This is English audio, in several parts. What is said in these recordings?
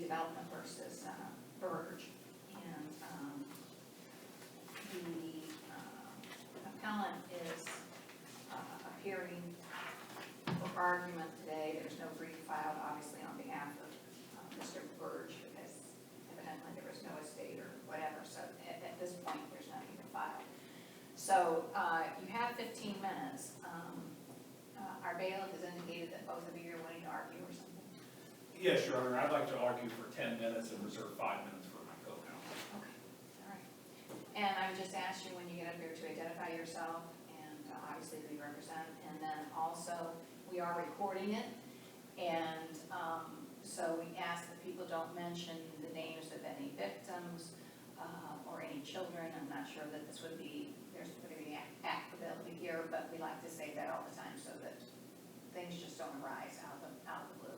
Development versus Burge, and the appellant is appearing for argument today. There's no brief filed, obviously, on behalf of Mr. Burge, because evidently there was no estate or whatever, so at this point, there's nothing to file. So you have 15 minutes. Our bailiff has indicated that both of you are wanting to argue or something. Yes, Your Honor, I'd like to argue for 10 minutes and reserve 5 minutes for my co-counsel. Okay, all right. And I would just ask you when you get up here to identify yourself and obviously who you represent, and then also we are recording it, and so we ask that people don't mention the names of any victims or any children. I'm not sure that this would be, there's going to be applicability here, but we like to say that all the time so that things just don't arise out of the blue.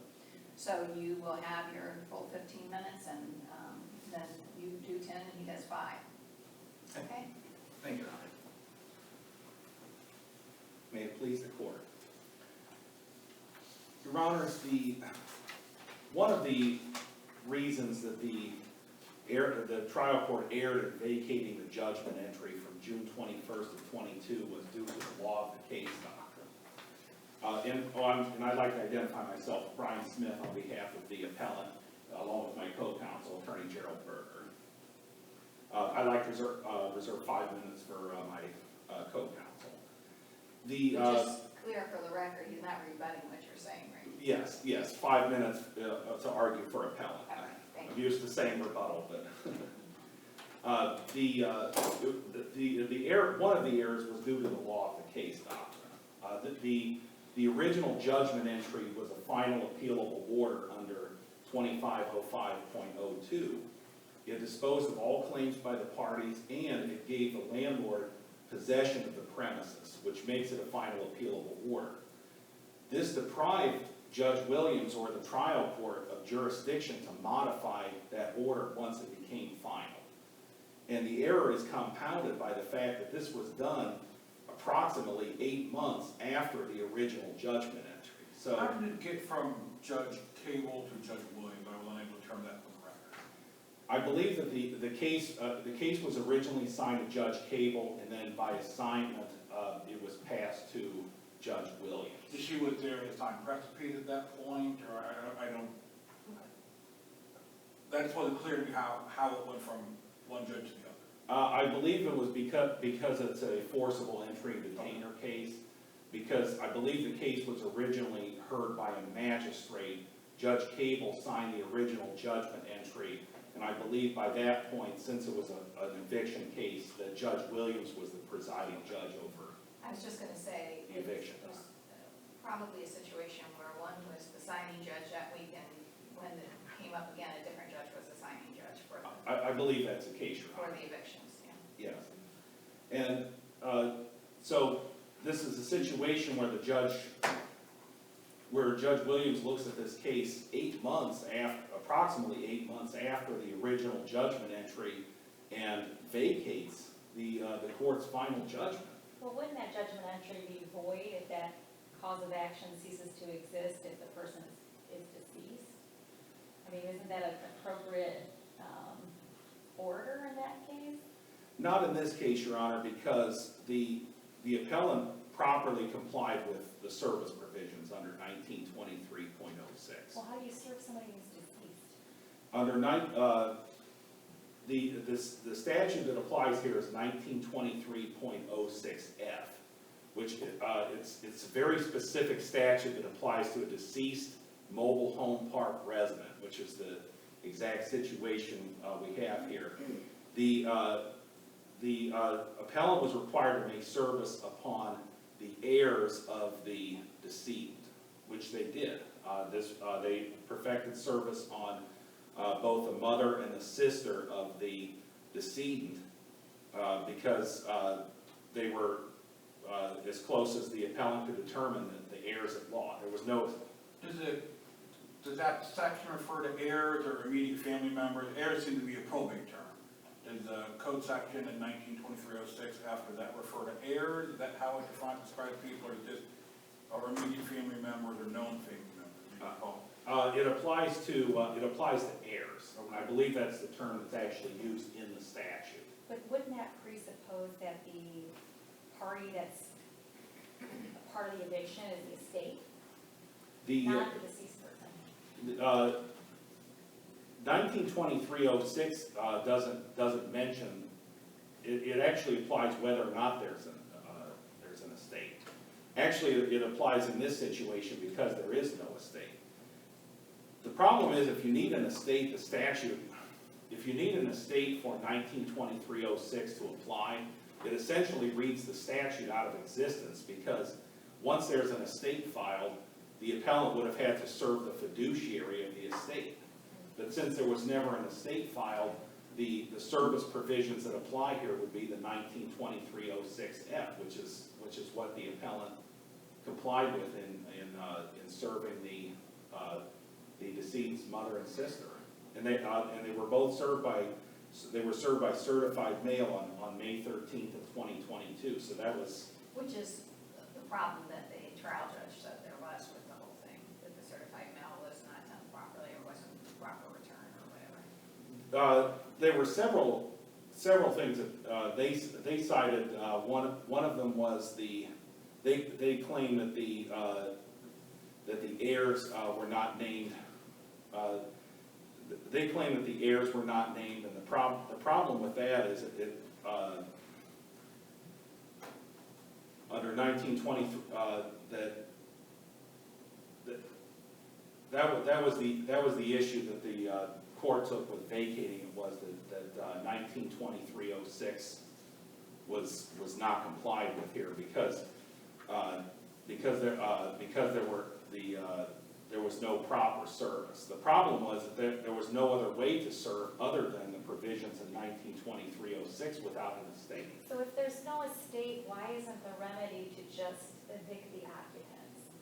So you will have your full 15 minutes, and then you do 10 and he does 5. Okay? Thank you, Your Honor. May it please the court. Your Honors, one of the reasons that the trial court erred in vacating the judgment entry from June 21st of 22 was due to the law of the case doctrine. And I'd like to identify myself, Brian Smith, on behalf of the appellant, along with my co-counsel, Attorney Gerald Berger. I'd like to reserve 5 minutes for my co-counsel. Just clear for the record, he's not rebutting what you're saying, right? Yes, 5 minutes to argue for appellant. Okay, thank I'm you. used to saying rebuttal, but the error, one of the errors was due to the law of the case doctrine. The original judgment entry was a final appealable order under 2505.02. It disposed of all claims by the parties, and it gave the landlord possession of the premises, which makes it a final appealable order. This deprived Judge Williams or the trial court of jurisdiction to modify that order once it became final. And the error is compounded by the fact that this was done approximately 8 months after the original judgment entry. So how did it get from Judge Cable to Judge Williams? I was unable to determine that from the record. I believe that the case was originally assigned to Judge Cable, and then by assignment, it was passed to Judge Williams. She was there at the time precipitate at that point, or I don't. That just wasn't clear to me how it went from one judge to the other. I believe it was because it's a forcible entry detainer case, because I believe the case was originally heard by a magistrate. Judge Cable signed the original judgment entry, and I believe by that point, since it was an eviction case, that Judge Williams was the presiding judge over I was just going to say, the eviction. it was probably a situation where one was the signing judge that week, and when it came up again, a different judge was the signing judge for I believe that's the case, Your Honor. the evictions, yeah. Yes. And so this is a situation where Judge Williams looks at this case 8 months after, approximately 8 months after the original judgment entry, and vacates the court's final judgment. Well, wouldn't that judgment entry be void if that cause of action ceases to exist if the person is deceased? I mean, isn't that an appropriate order in that case? Not in this case, Your Honor, because the appellant properly complied with the service provisions under 1923.06. Well, how do you serve somebody who's deceased? Under the statute that applies here is 1923.06F, which it's a very specific statute that applies to a deceased mobile home park resident, which is the exact situation we have here. The appellant was required to make service upon the heirs of the decedent, which they did. They perfected service on both the mother and the sister of the decedent because they were as close as the appellant could determine the heirs at law. There was no. Does that section refer to heirs or immediate family members? Heirs seem to be a probate term. Does the code section in 1923.06 after that refer to heirs? Is that how it describes people, or is this our immediate family members or known family members? It applies to heirs. I believe that's the term that's actually used in the statute. But wouldn't that presuppose that the party that's a part of the eviction is the estate, The, not the deceased person? 192306 doesn't mention, it actually applies whether or not there's an estate. Actually, it applies in this situation because there is no estate. The problem is if you need an estate, the statute, if you need an estate for 192306 to apply, it essentially reads the statute out of existence because once there's an estate filed, the appellant would have had to serve the fiduciary of the estate. But since there was never an estate filed, the service provisions that apply here would be the 192306F, which is what the appellant complied with in serving the decedent's mother and sister. And they were both served by certified mail on May 13th of 2022. So that was. Which is the problem that the trial judge said there was with the whole thing, that the certified mail was not done properly or wasn't the proper return or whatever. There were several things that they cited. One of them was they claimed that the heirs were not named. They claim that the heirs were not named, and the problem with that is under 1920 that was the issue that the court took with vacating it, was that 192306 was not complied with here because there was no proper service. The problem was that there was no other way to serve other than the provisions in 192306 without an estate. So if there's no estate, why isn't the remedy to just evict the occupants?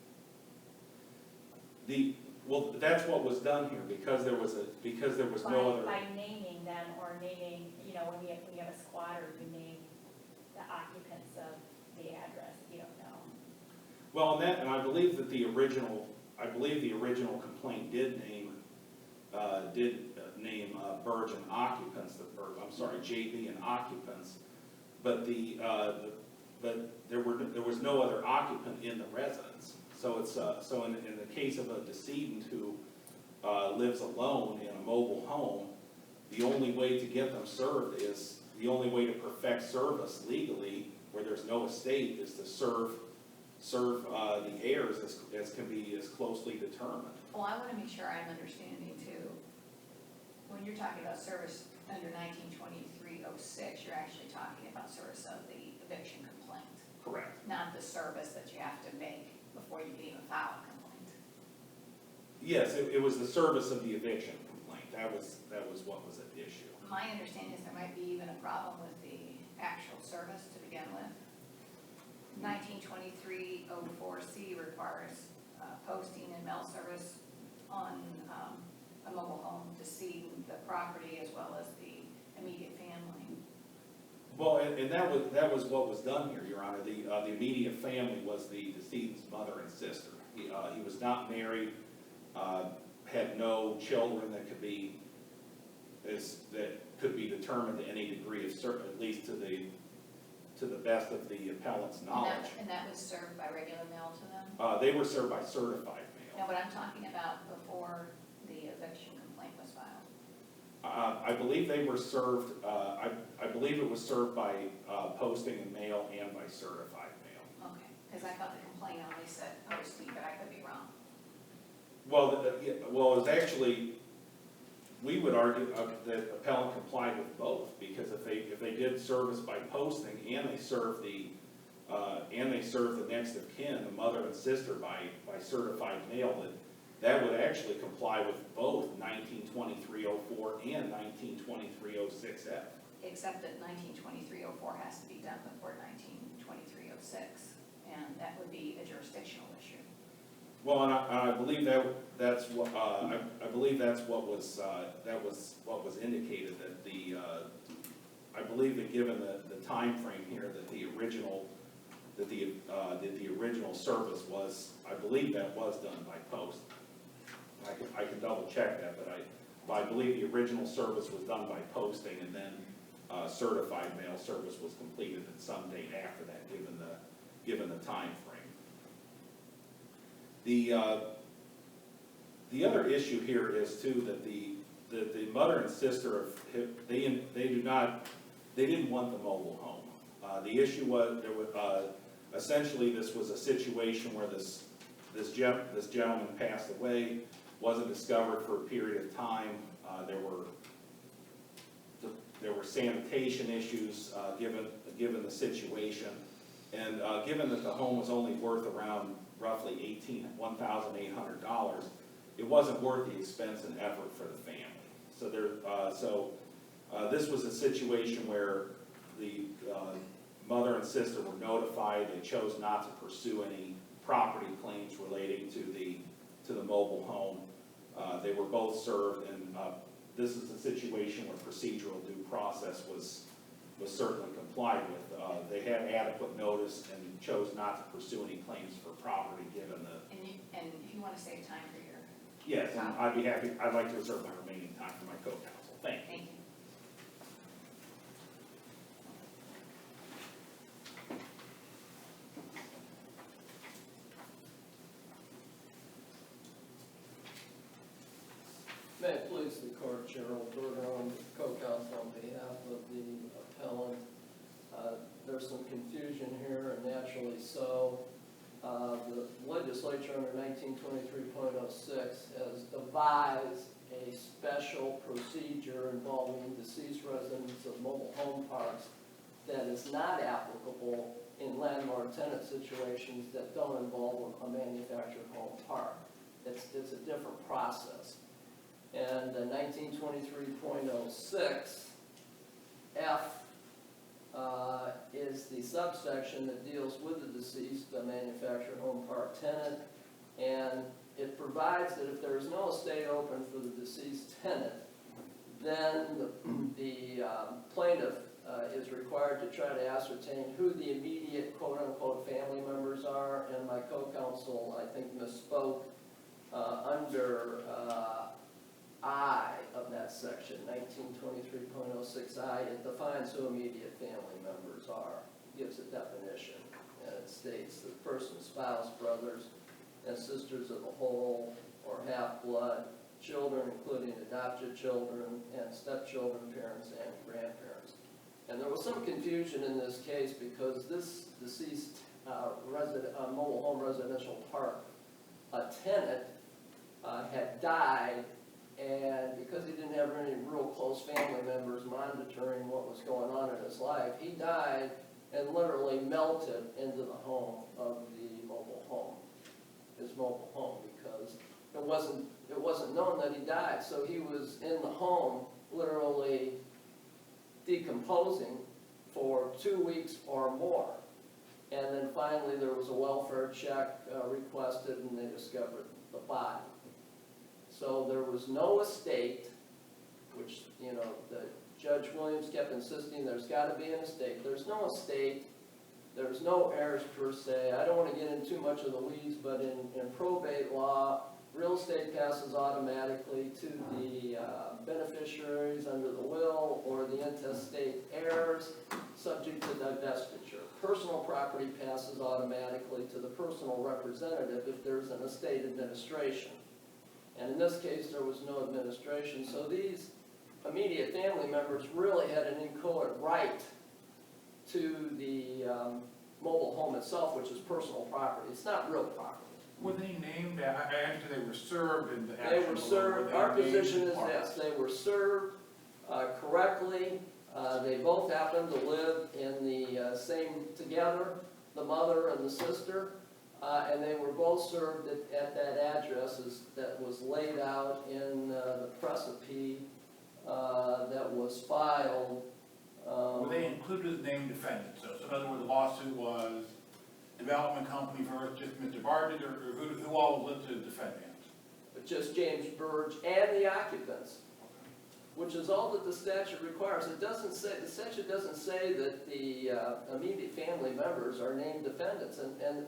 Well, that's what was done here because there was no other. By naming them or naming, when you have a squatter, you name the occupants of the address, you don't know. Well, and I believe that the original complaint did name Burge and occupants, JB and occupants, but there was no other occupant in the residence. So so in the case of a decedent who lives alone in a mobile home, the only way to get them served is, the only way to perfect service legally where there's no estate is to serve the heirs as can be as closely determined. Well, I want to make sure I'm understanding too. When you're talking about service under 192306, you're actually talking about service of the eviction complaint, Correct. not the service that you have to make before you can even file a complaint. Yes, it was the service of the eviction complaint. That was what was at issue. My understanding is there might be even a problem with the actual service to begin with. 192304C requires posting and mail service on a mobile home to see the property as well as the immediate family. Well, and that was what was done here, Your Honor. The immediate family was the decedent's mother and sister. He was not married, had no children that could be determined to any degree of certain, at least to the best of the appellant's knowledge. And that was served by regular mail to them? They were served by certified mail. Now, what I'm talking about before the eviction complaint was filed. I believe they were served, I believe it was served by posting and mail and by certified mail. Okay, because I thought the complaint only said posting, but I could be wrong. Well, it was actually, we would argue that appellant complied with both, because if they did service by posting and they served the next of kin, the mother and sister, by certified mail, that would actually comply with both 192304 and 192306F. Except that 192304 has to be done before 192306, and that would be a jurisdictional issue. Well, and I believe that's what I believe that's what was indicated, that I believe that given the time frame here, that the original service was, I believe that was done by post. I can double check that, but I believe the original service was done by posting, and then certified mail service was completed at some date after that, given the time frame. The other issue here is too that the mother and sister they didn't want the mobile home. The issue was essentially this was a situation where this gentleman passed away, wasn't discovered for a period of time. There were sanitation issues given the situation, and given that the home was only worth around roughly $1,800, it wasn't worth the expense and effort for the family. So this was a situation where the mother and sister were notified. They chose not to pursue any property claims relating to the mobile home. They were both served, and this is a situation where procedural due process was certainly complied with. They had adequate notice and chose not to pursue any claims for property given the. And if you want to save time for your. Yes, and I'd like to reserve my remaining time for my co-counsel. Thank you. Thank you. May it please the court, Gerald Burge, co-counsel on behalf of the appellant. There's some confusion here, and naturally so. The legislature under 1923.06 has devised a special procedure involving deceased residents of mobile home parks that is not applicable in landlord tenant situations that don't involve a manufactured home park. It's a different process. And 1923.06 F is the subsection that deals with the deceased manufactured home park tenant, and it provides that if there is no estate open for the deceased tenant, then the plaintiff is required to try to ascertain who the immediate quote-unquote family members are, and my co-counsel, I think, misspoke under I of that section, 1923.06I, it defines who immediate family members are, gives a definition, and it states the person, spouse, brothers, and sisters of a whole or half-blood, children, including adopted children, and stepchildren, parents, and grandparents. And there was some confusion in this case because this deceased mobile home residential park tenant had died, and because he didn't have any real close family members monitoring what was going on in his life, he died and literally melted into the home of the mobile home, his mobile home, because it wasn't known that he died. So he was in the home literally decomposing for 2 weeks or more. And then finally there was a welfare check requested, and they discovered the body. So there was no estate, which, you know, the Judge Williams kept insisting there's got to be an estate. There's no estate. There's no heirs per se. I don't want to get into too much of the weeds, but in probate law, real estate passes automatically to the beneficiaries under the will or the intestate heirs, subject to divestiture. Personal property passes automatically to the personal representative if there's an estate administration. And in this case, there was no administration, so these immediate family members really had an inchoate right to the mobile home itself, which is personal property. It's not real property. Were they named, I understand they were served in the They actual. were served, our position is this, they were served correctly. They both happened to live in the same, together, the mother and the sister. And they were both served at that address that was laid out in the precipice that was filed. Were they included as named defendants? So in other words, the lawsuit was development company versus just Mr. Burge, or who all was listed as defendants? Just James Burge and the occupants, which is all that the statute requires. It doesn't say, the statute doesn't say that the immediate family members are named defendants. And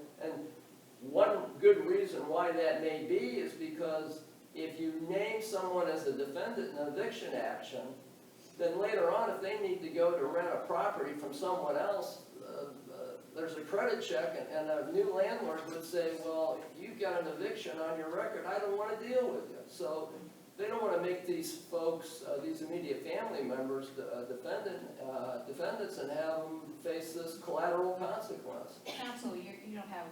one good reason why that may be is because if if you name someone as a defendant in an eviction action, then later on, if they need to go to rent a property from someone else, there's a credit check, and a new landlord would say, well, you've got an eviction on your record, I don't want to deal with you. So they don't want to make these folks, these immediate family members, defendants, and have them face this collateral consequence. Counsel, you don't have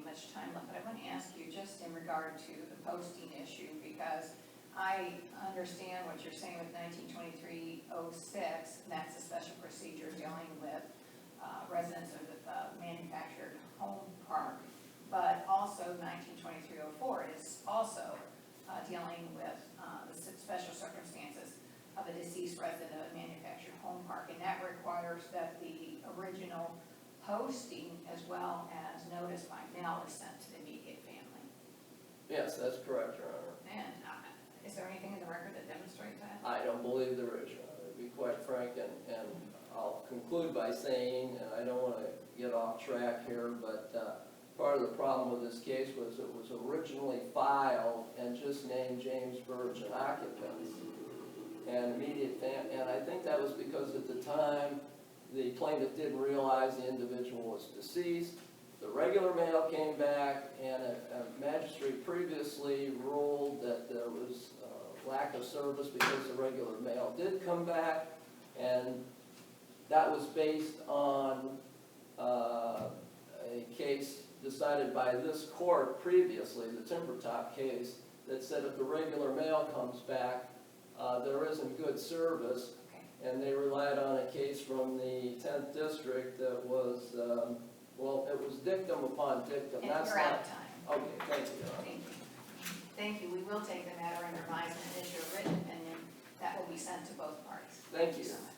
much time left, but I want to ask you just in regard to the posting issue, because I understand what you're saying with 1923-06, that's a special procedure dealing with residents of the manufactured home park, but also 1923-04 is also dealing with the special circumstances of a deceased resident of a manufactured home park, and that requires that the original posting as well as notice by mail is sent to the immediate family. Yes, that's correct, Your Honor. And is there anything in the record that demonstrates that? I don't believe there is, Your Honor, to be quite frank, and I'll conclude by saying, and I don't want to get off track here, but part of the problem with this case was it was originally filed and just named James Burge an occupant and and I think that was because at the time the plaintiff didn't realize the individual was deceased. The regular mail came back, and a magistrate previously ruled that there was lack of service because the regular mail did come back, and that was based on a case decided by this court previously, the Timbertop case, that said if the regular mail comes back, there isn't good service. Okay. And they relied on a case from the 10th District that was, well, it was dictum upon dictum. And That's you're out of time. Okay, thank you, Your Honor. Thank you. Thank you. We will take the matter under advisement and issue a written opinion that will be sent to both parties. Thank you. So much.